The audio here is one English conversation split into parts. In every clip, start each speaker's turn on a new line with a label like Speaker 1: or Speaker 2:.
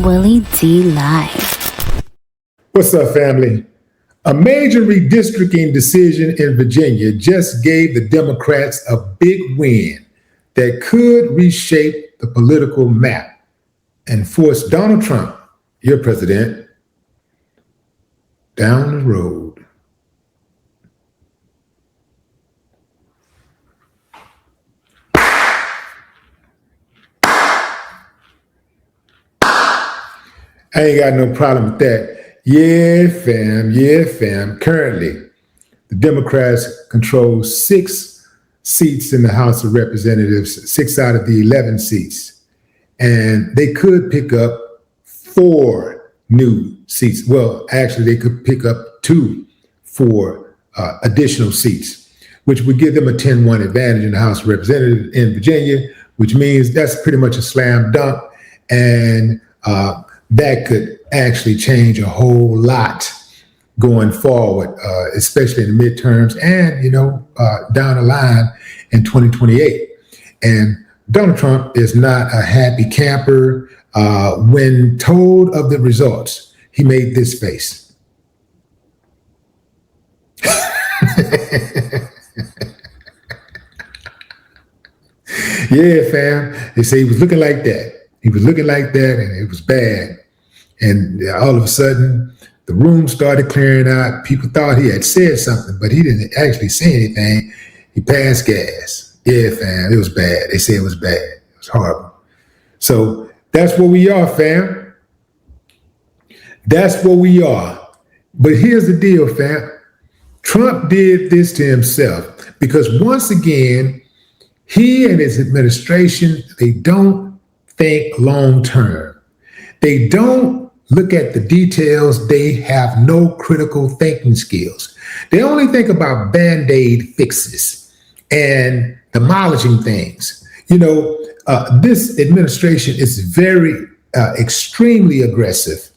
Speaker 1: Willie D Live.
Speaker 2: What's up, family? A major redistricting decision in Virginia just gave the Democrats a big win that could reshape the political map and force Donald Trump, your president, down the road. I ain't got no problem with that. Yeah, fam. Currently, the Democrats control 6 seats in the House of Representatives, 6 out of the 11 seats. And they could pick up 4 new seats. Well, actually, they could pick up 2 for additional seats, which would give them a 10-1 advantage in the House of Representatives in Virginia, which means that's pretty much a slam dunk. And that could actually change a whole lot going forward, especially in the midterms and, down the line in 2028. And Donald Trump is not a happy camper. When told of the results, he made this face. Yeah, fam. They say he was looking like that. He was looking like that, and it was bad. And all of a sudden, the room started clearing out. People thought he had said something, but he didn't actually say anything. He passed gas. Yeah, fam, it was bad. They say it was bad. It was horrible. So that's where we are, fam. That's where we are. But here's the deal, fam. Trump did this to himself because once again, he and his administration, they don't think long term. They don't look at the details. They have no critical thinking skills. They only think about Band-Aid fixes and demolishing things. This administration is very, extremely aggressive.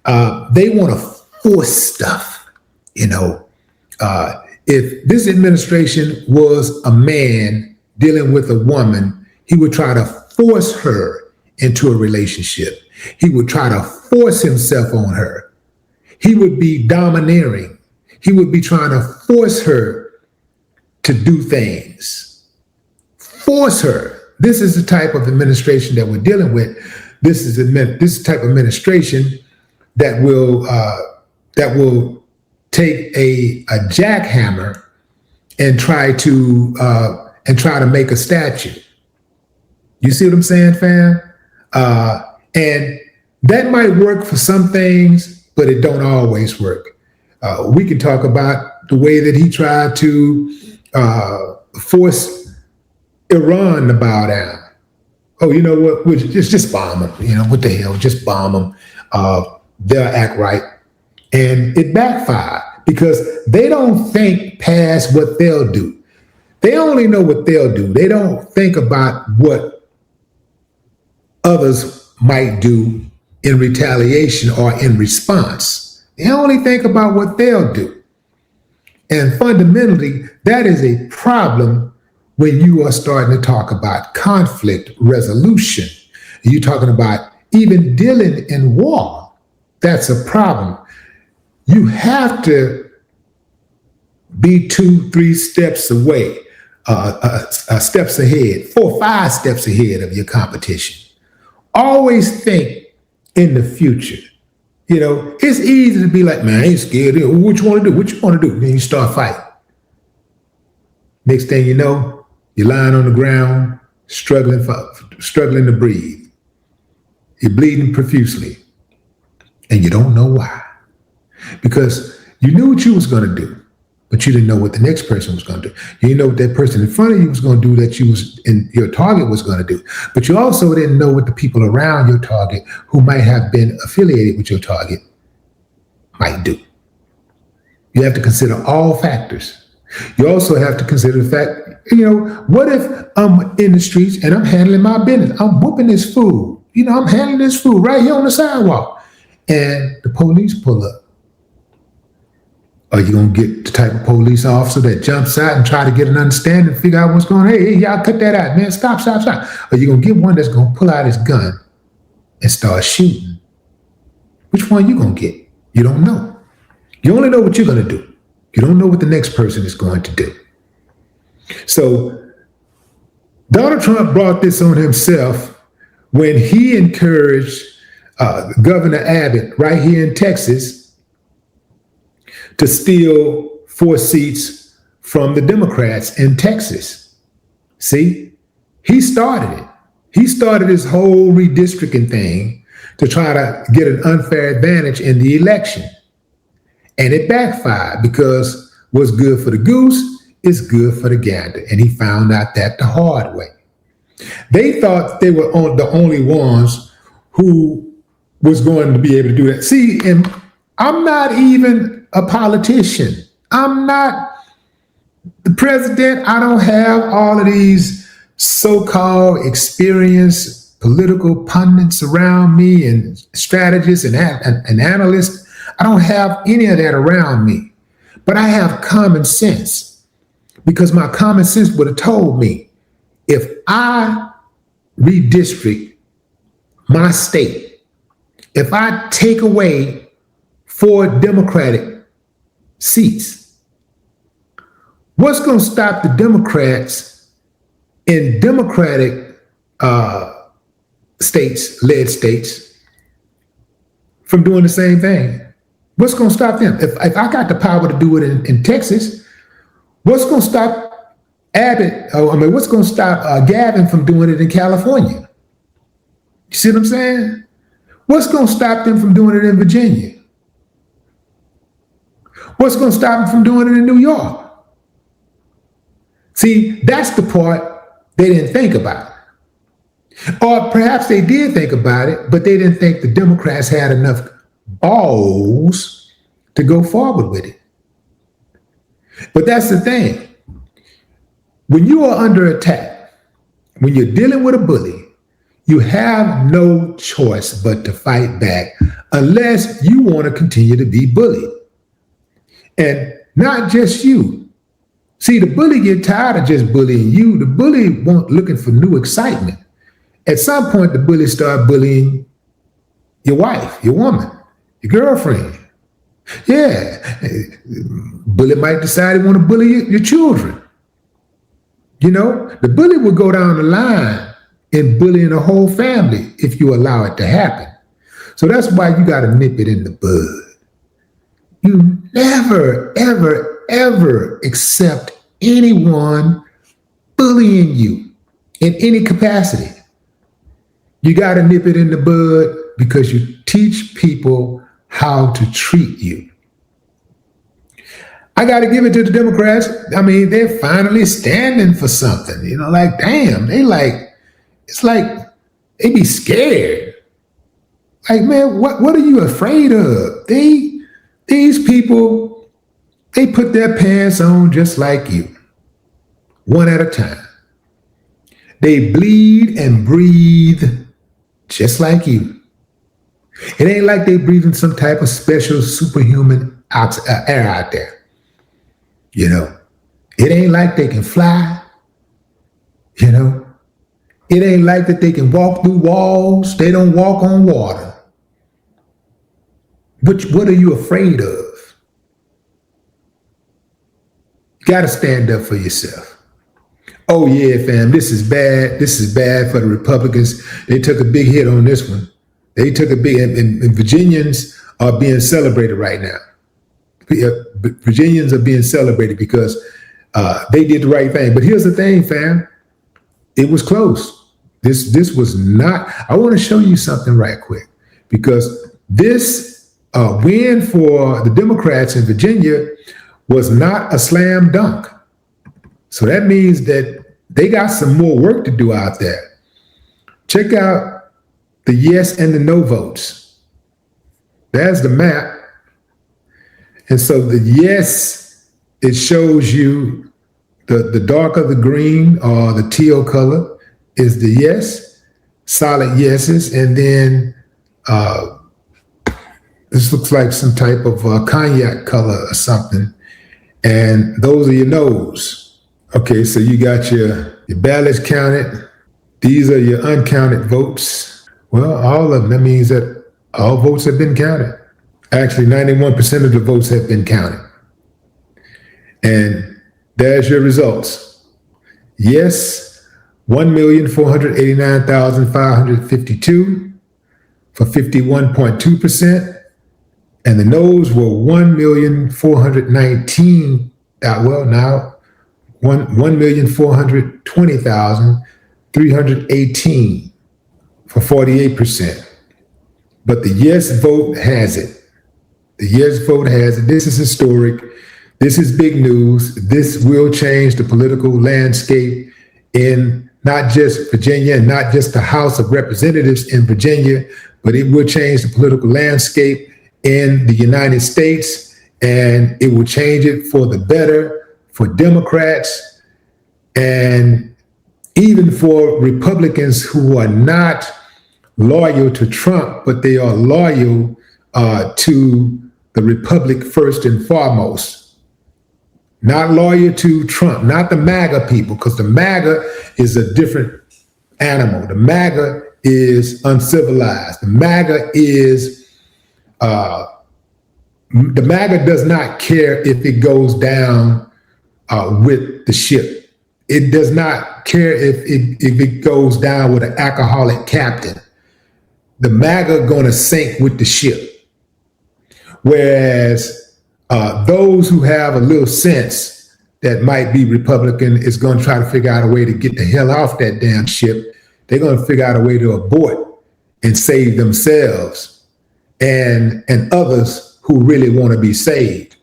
Speaker 2: They want to force stuff, If this administration was a man dealing with a woman, he would try to force her into a relationship. He would try to force himself on her. He would be domineering. He would be trying to force her to do things. Force her. This is the type of administration that we're dealing with. This is this type of administration that will take a jackhammer and try to make a statue. You see what I'm saying, fam? And that might work for some things, but it don't always work. We can talk about the way that he tried to force Iran to bow down. Oh, you know what? Just bomb them. What the hell? Just bomb them. They'll act right. And it backfired because they don't think past what they'll do. They only know what they'll do. They don't think about what others might do in retaliation or in response. They only think about what they'll do. And fundamentally, that is a problem when you are starting to talk about conflict resolution. You're talking about even dealing in war. That's a problem. You have to be 2-3 steps away, steps ahead, 4 5 steps ahead of your competition. Always think in the future. It's easy to be like, man, I ain't scared. What you want to do? What you want to do? Then you start fighting. Next thing you know, you're lying on the ground, struggling to breathe. You're bleeding profusely. And you don't know why. Because you knew what you was going to do, but you didn't know what the next person was going to do. You didn't know what that person in front of you was going to do that your target was going to do. But you also didn't know what the people around your target who might have been affiliated with your target might do. You have to consider all factors. You also have to consider the fact, what if I'm in the streets and I'm handling my business? I'm whooping this food. I'm handling this food right here on the sidewalk. And the police pull up. Are you going to get the type of police officer that jumps out and try to get an understanding and figure out what's going on? Hey, y'all cut that out, man. Stop. Or are you going to get one that's going to pull out his gun and start shooting Which one you gonna get? You don't know. You only know what you're gonna do. You don't know what the next person is going to do. So Donald Trump brought this on himself when he encouraged Governor Abbott right here in Texas to steal 4 seats from the Democrats in Texas. See, he started it. He started this whole redistricting thing to try to get an unfair advantage in the election. And it backfired because what's good for the goose is good for the gander. And he found out that the hard way. They thought they were the only ones who was going to be able to do that. See, and I'm not even a politician. I'm not the president. I don't have all of these so-called experienced political pundits around me and strategists and analysts. I don't have any of that around me. But I have common sense, because my common sense would have told me, if I redistrict my state, if I take away 4 Democratic seats, what's going to stop the Democrats in Democratic lead states from doing the same thing? What's going to stop them? If I got the power to do it in Texas, what's going to stop Abbott? What's going to stop Gavin from doing it in California? You see what I'm saying? What's going to stop them from doing it in Virginia? What's going to stop them from doing it in New York? See, that's the part they didn't think about. Or perhaps they did think about it, but they didn't think the Democrats had enough balls to go forward with it. But that's the thing. When you are under attack, when you're dealing with a bully, you have no choice but to fight back, unless you want to continue to be bullied. And not just you. See, the bully get tired of just bullying you. The bully won't looking for new excitement. At some point, the bully start bullying your wife, your woman, your girlfriend. Yeah. Bully might decide he want to bully your children. You know, the bully will go down the line and bullying the whole family if you allow it to happen. So that's why you got to nip it in the bud. You never, ever, ever accept anyone bullying you in any capacity. You got to nip it in the bud, because you teach people how to treat you. I got to give it to the Democrats. I mean, they're finally standing for something. You know, like, damn, it's like they be scared. Like, man, what are you afraid of? These people, they put their pants on just like you, one at a time. They bleed and breathe just like you. It ain't like they breathing some type of special superhuman air out there. You know, it ain't like they can fly. You know, it ain't like that they can walk through walls. They don't walk on water. But what are you afraid of? You got to stand up for yourself. Oh yeah, fam, this is bad. This is bad for the Republicans. They took a big hit on this one. They took a big, and Virginians are being celebrated right now. Virginians are being celebrated because they did the right thing. But here's the thing, fam. It was close. This was not. I want to show you something right quick, because this win for the Democrats in Virginia was not a slam dunk. So that means that they got some more work to do out there. Check out the yes and the no votes. There's the map. And so the yes, it shows you the darker the green or the teal color is the yes, solid yeses. And then this looks like some type of cognac color or something. And those are your no's. Okay, so you got your ballots counted. These are your uncounted votes. Well, all of them. That means that All votes have been counted. Actually, 91% of the votes have been counted. And there's your results. Yes, 1,489,552 for 51.2%. And the no's were 1,419,000, well, now 1,420,318 for 48%. But the yes vote has it. The yes vote has it. This is historic. This is big news. This will change the political landscape in not just Virginia and not just the House of Representatives in Virginia, but it will change the political landscape in the United States, and it will change it for the better for Democrats and even for Republicans who are not loyal to Trump, but they are loyal to the Republic first and foremost. Not loyal to Trump, not the MAGA people, because the MAGA is a different animal. The MAGA is uncivilized. The MAGA does not care if it goes down with the ship. It does not care if it goes down with an alcoholic captain. The MAGA gonna sink with the ship. Whereas those who have a little sense that might be Republican is gonna try to figure out a way to get the hell off that damn ship. They're gonna figure out a way to abort and save themselves and others who really wanna be saved.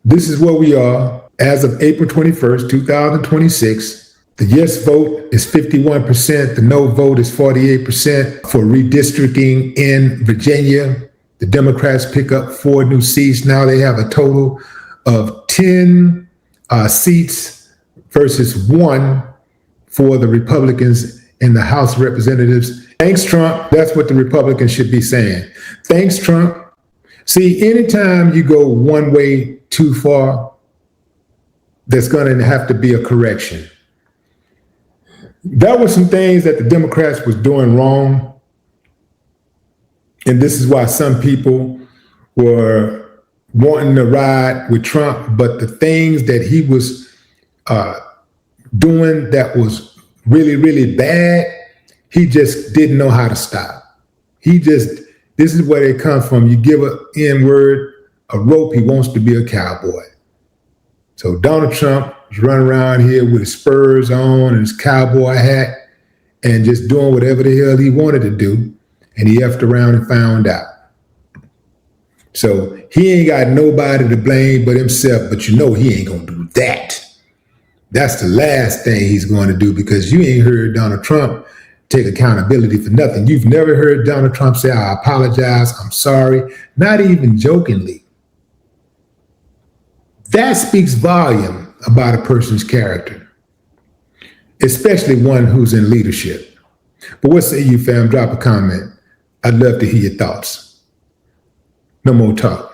Speaker 2: This is where we are as of April 21st, 2026. The yes vote is 51%. The no vote is 48% for redistricting in Virginia. The Democrats pick up 4 new seats. Now they have a total of 10 seats versus 1 for the Republicans in the House of Representatives. Thanks, Trump. That's what the Republicans should be saying. Thanks, Trump. See, anytime you go one way too far, there's going to have to be a correction. There were some things that the Democrats was doing wrong. And this is why some people were wanting to ride with Trump. But the things that he was doing that was really, really bad, he just didn't know how to stop. This is where they come from. You give an N-word a rope, he wants to be a cowboy. So Donald Trump was running around here with his spurs on and his cowboy hat and just doing whatever the hell he wanted to do. And he effed around and found out. So he ain't got nobody to blame but himself, but you know he ain't gonna do that. That's the last thing he's going to do, because you ain't heard Donald Trump take accountability for nothing. You've never heard Donald Trump say, I apologize, I'm sorry, not even jokingly. That speaks volume about a person's character, especially one who's in leadership. But what say you, fam? Drop a comment. I'd love to hear your thoughts. No more talk.